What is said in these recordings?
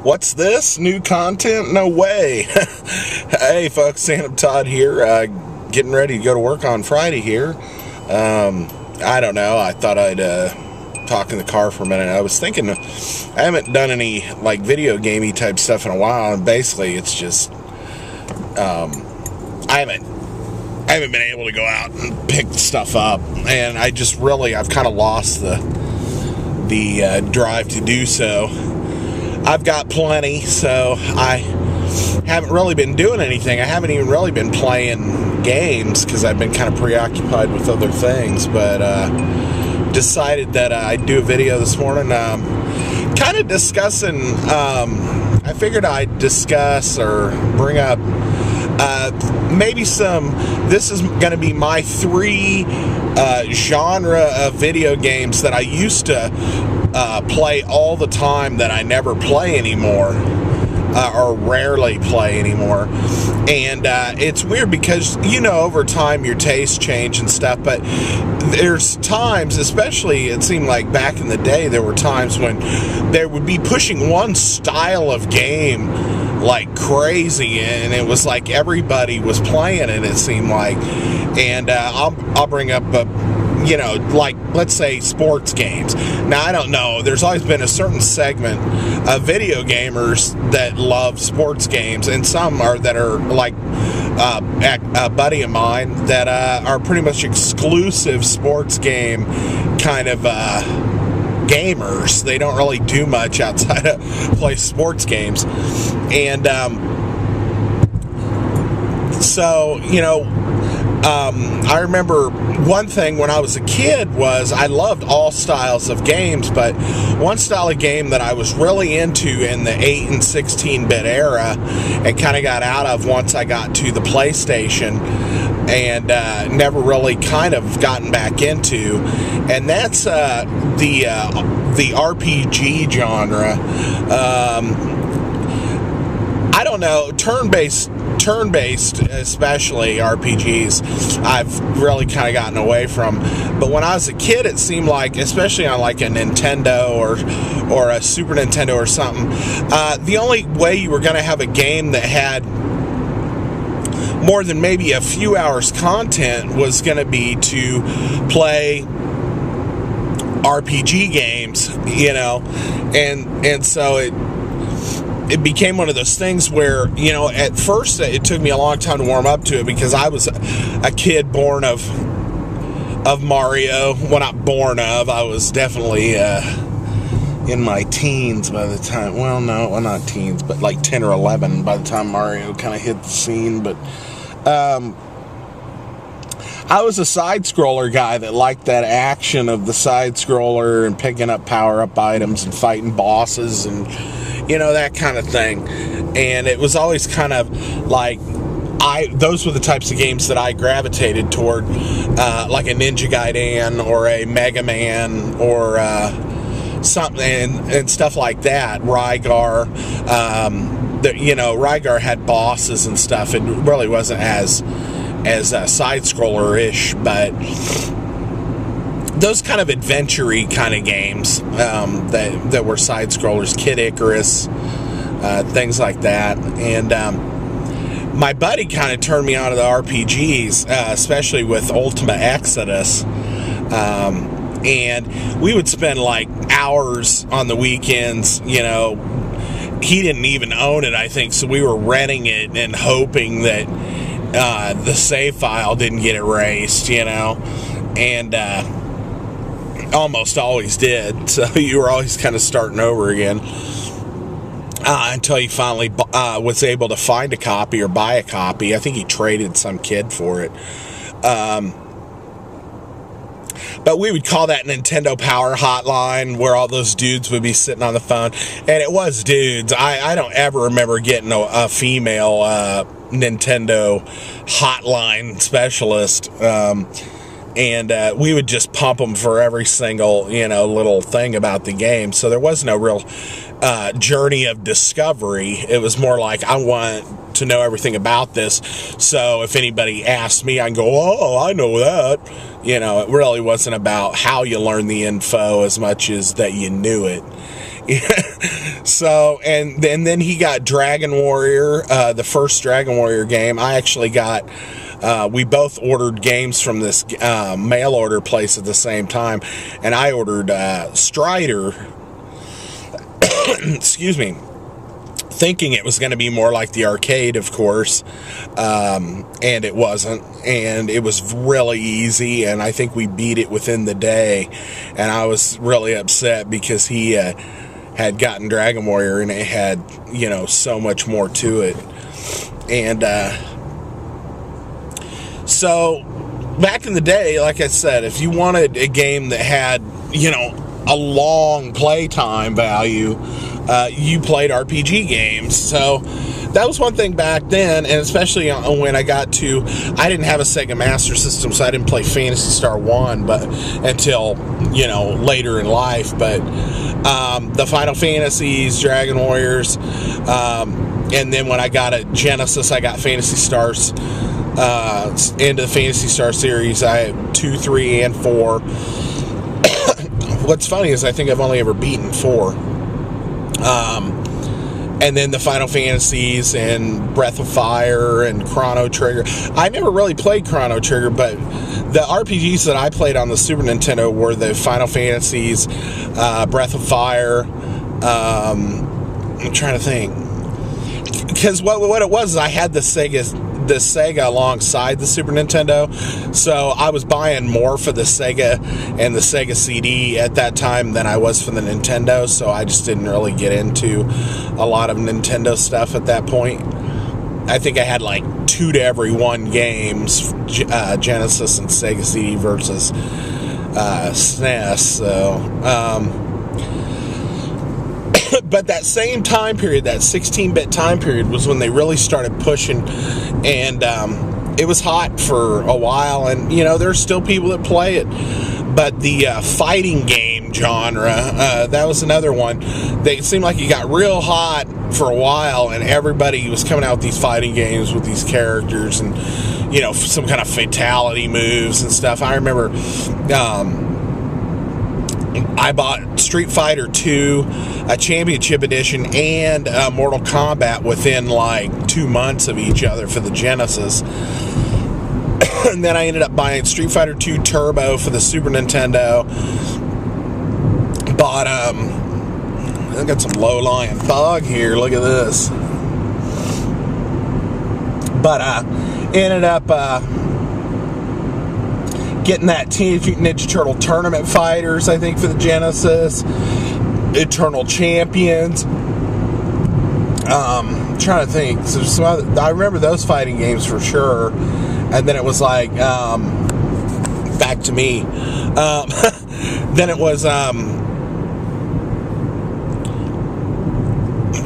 What's this? New content? No way. Hey folks, Sandamtod here, getting ready to go to work on Friday here. I don't know, I thought I'd talk in the car for a minute. I was thinking, I haven't done any like video gamey type stuff in a while, and basically it's just, I haven't been able to go out and pick stuff up, and I've kind of lost the drive to do so. I've got plenty, so I haven't really been doing anything. I haven't even really been playing games because I've been kind of preoccupied with other things, but decided that I'd do a video this morning kind of discussing, I figured I'd discuss or bring up maybe this is going to be my 3 genre of video games that I used to play all the time that I never play anymore, or rarely play anymore. And it's weird because, you know, over time your tastes change and stuff, but there's times, especially it seemed like back in the day, there were times when they would be pushing one style of game like crazy, and it was like everybody was playing it seemed like. And I'll bring up you know, like, let's say sports games. Now, I don't know, there's always been a certain segment of video gamers that love sports games, and some that are like a buddy of mine that are pretty much exclusive sports game kind of gamers. They don't really do much outside of play sports games. And so, you know, I remember one thing when I was a kid was I loved all styles of games, but one style of game that I was really into in the 8 and 16-bit era and kind of got out of once I got to the PlayStation and never really kind of gotten back into, and that's the RPG genre. I don't know, turn-based especially RPGs I've really kind of gotten away from, but when I was a kid it seemed like, especially on like a Nintendo or a Super Nintendo or something, the only way you were going to have a game that had more than maybe a few hours content was going to be to play RPG games, you know, and so it became one of those things where, you know, at first it took me a long time to warm up to it because I was a kid born of Mario. Well, not born of, I was definitely in my teens by the time, well, no, well, not teens, but like 10 or 11 by the time Mario kind of hit the scene. But I was a side-scroller guy that liked that action of the side-scroller and picking up power-up items and fighting bosses and, you know, that kind of thing. And it was always kind of like, those were the types of games that I gravitated toward, like a Ninja Gaiden or a Mega Man or something and stuff like that. Rygar, you know, Rygar had bosses and stuff. It really wasn't as side-scroller-ish, but those kind of adventure-y kind of games that were side-scrollers, Kid Icarus, things like that. And my buddy kind of turned me on to the RPGs, especially with Ultima Exodus. And we would spend like hours on the weekends, you know. He didn't even own it, I think, so we were renting it and hoping that the save file didn't get erased, you know, and almost always did, so you were always kind of starting over again until he finally was able to find a copy or buy a copy. I think he traded some kid for it. But we would call that Nintendo Power Hotline, where all those dudes would be sitting on the phone. And it was dudes. I don't ever remember getting a female Nintendo hotline specialist. And we would just pump them for every single, you know, little thing about the game. So there was no real journey of discovery. It was more like, I want to know everything about this. So if anybody asked me, I can go, oh, I know that. You know, it really wasn't about how you learn the info as much as that you knew it. So, and then he got Dragon Warrior, the first Dragon Warrior game. I actually got, we both ordered games from this mail order place at the same time, and I ordered Strider, excuse me, thinking it was going to be more like the arcade, of course, and it wasn't, and it was really easy, and I think we beat it within the day, and I was really upset because he had gotten Dragon Warrior, and it had, you know, so much more to it. And so back in the day, like I said, if you wanted a game that had, you know, a long playtime value, you played RPG games. So that was one thing back then, and especially when I got to, I didn't have a Sega Master System, so I didn't play Phantasy Star 1 but until, you know, later in life. But the Final Fantasies, Dragon Warriors, and then when I got a Genesis, I got Phantasy Stars, into the Phantasy Star series. I had 2, 3, and 4. What's funny is I think I've only ever beaten 4. And then the Final Fantasies and Breath of Fire and Chrono Trigger. I never really played Chrono Trigger, but the RPGs that I played on the Super Nintendo were the Final Fantasies, Breath of Fire. I'm trying to think. Because what it was is I had the Sega alongside the Super Nintendo, so I was buying more for the Sega and the Sega CD at that time than I was for the Nintendo, so I just didn't really get into a lot of Nintendo stuff at that point. I think I had like 2 to every 1 games, Genesis and Sega CD versus SNES, so but that same time period, that 16-bit time period, was when they really started pushing, and it was hot for a while, and, you know, there's still people that play it. But the fighting game genre, that was another one. It seemed like it got real hot for a while, and everybody was coming out with these fighting games with these characters and, you know, some kind of fatality moves and stuff. I remember I bought Street Fighter 2, a Championship Edition, and Mortal Kombat within like 2 months of each other for the Genesis. And then I ended up buying Street Fighter 2 Turbo for the Super Nintendo. Bought, I got some low-lying fog here, look at this. But ended up getting that Teenage Mutant Ninja Turtle Tournament Fighters, I think, for the Genesis. Eternal Champions. I'm trying to think. So some other, I remember those fighting games for sure. And then it was like, back to me. Then it was, I'm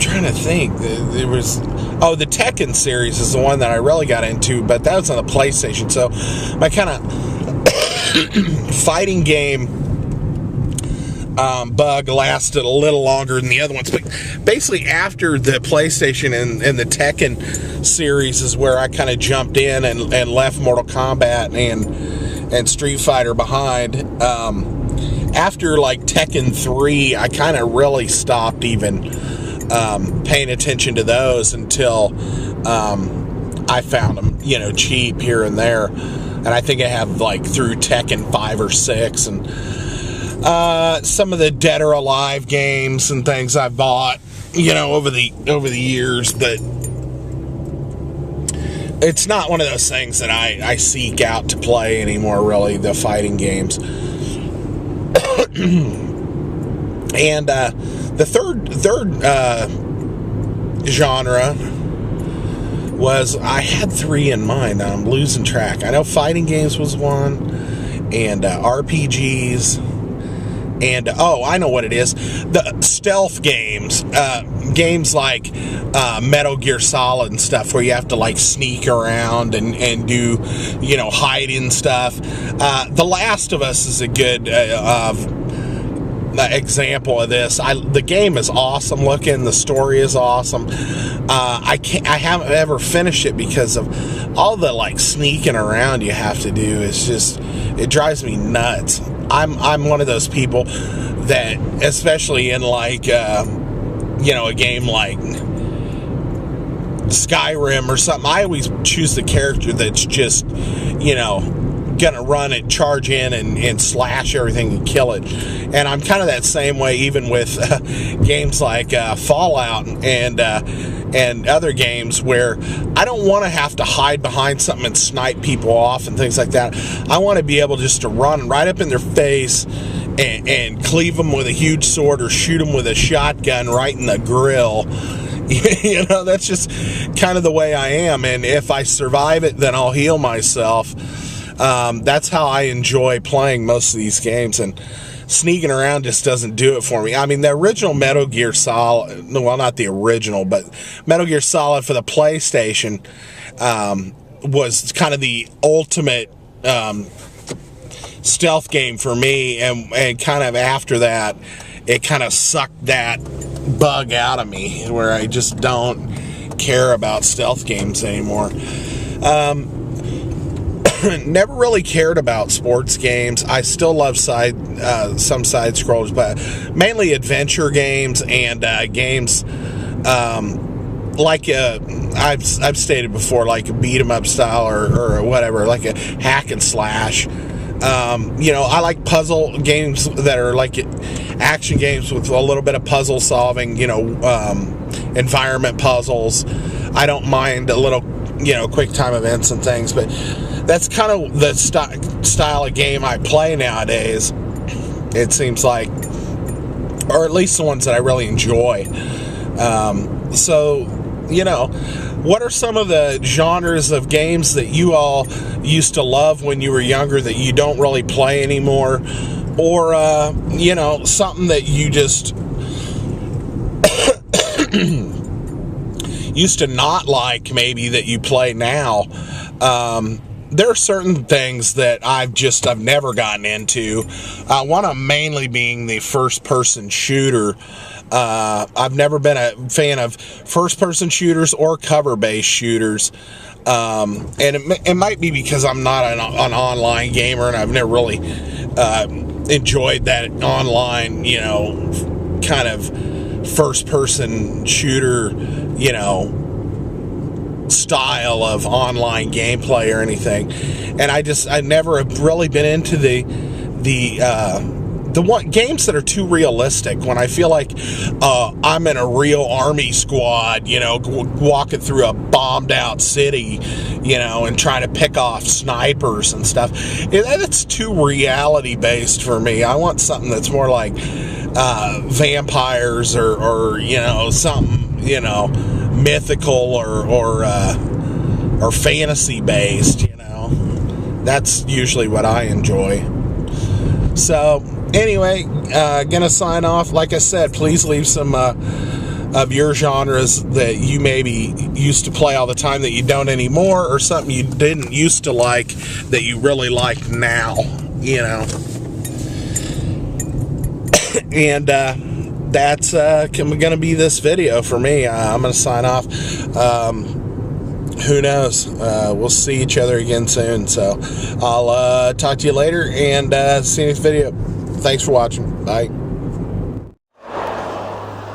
trying to think. There was, the Tekken series is the one that I really got into, but that was on the PlayStation. So my kind of fighting game bug lasted a little longer than the other ones, but basically after the PlayStation and the Tekken series is where I kind of jumped in and left Mortal Kombat and Street Fighter behind. After like Tekken 3, I kind of really stopped even paying attention to those until I found them, you know, cheap here and there. And I think I have like through Tekken 5 or 6 and some of the Dead or Alive games and things I bought, you know, over the years, but it's not one of those things that I seek out to play anymore, really, the fighting games. And the third genre was, I had 3 in mind. I'm losing track. I know fighting games was one, and RPGs, and I know what it is. The stealth games, games like Metal Gear Solid and stuff, where you have to like sneak around and do, you know, hiding stuff. The Last of Us is a good example of this. The game is awesome looking. The story is awesome. I haven't ever finished it because of all the like sneaking around you have to do. It's just, it drives me nuts. I'm one of those people that, especially in like a game like Skyrim or something, I always choose the character that's just, gonna run it, charge in and slash everything and kill it. And I'm kind of that same way even with games like Fallout and other games where I don't want to have to hide behind something and snipe people off and things like that. I want to be able just to run right up in their face and cleave them with a huge sword or shoot them with a shotgun right in the grill. That's just kind of the way I am. And if I survive it, then I'll heal myself. That's how I enjoy playing most of these games, and sneaking around just doesn't do it for me. I mean, the original Metal Gear Solid, well, not the original, but Metal Gear Solid for the PlayStation was kind of the ultimate stealth game for me, and kind of after that, it kind of sucked that bug out of me, where I just don't care about stealth games anymore. Never really cared about sports games. I still love some side scrollers, but mainly adventure games and games like I've stated before, like a beat 'em up style or whatever, like a hack and slash. I like puzzle games that are like action games with a little bit of puzzle solving, environment puzzles. I don't mind a little, quick time events and things, but that's kind of the style of game I play nowadays, it seems like, or at least the ones that I really enjoy. What are some of the genres of games that you all used to love when you were younger that you don't really play anymore? Or, something that you just used to not like, maybe, that you play now? There are certain things that I've never gotten into. One of them mainly being the first-person shooter. I've never been a fan of first-person shooters or cover-based shooters. And it might be because I'm not an online gamer, and I've never really enjoyed that online, kind of first-person shooter, style of online gameplay or anything. And I never have really been into the games that are too realistic, when I feel like I'm in a real army squad, walking through a bombed out city, and trying to pick off snipers and stuff. That's too reality based for me. I want something that's more like vampires or something, mythical or fantasy based. That's usually what I enjoy. So anyway, gonna sign off. Like I said, please leave some of your genres that you maybe used to play all the time that you don't anymore, or something you didn't used to like that you really like now, and that's gonna be this video for me. I'm gonna sign off. Who knows? We'll see each other again soon. So I'll talk to you later, and see you next video. Thanks for watching. Bye.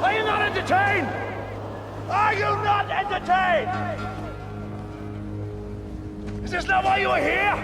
Are you not entertained? Are you not entertained? Is this not why you are here?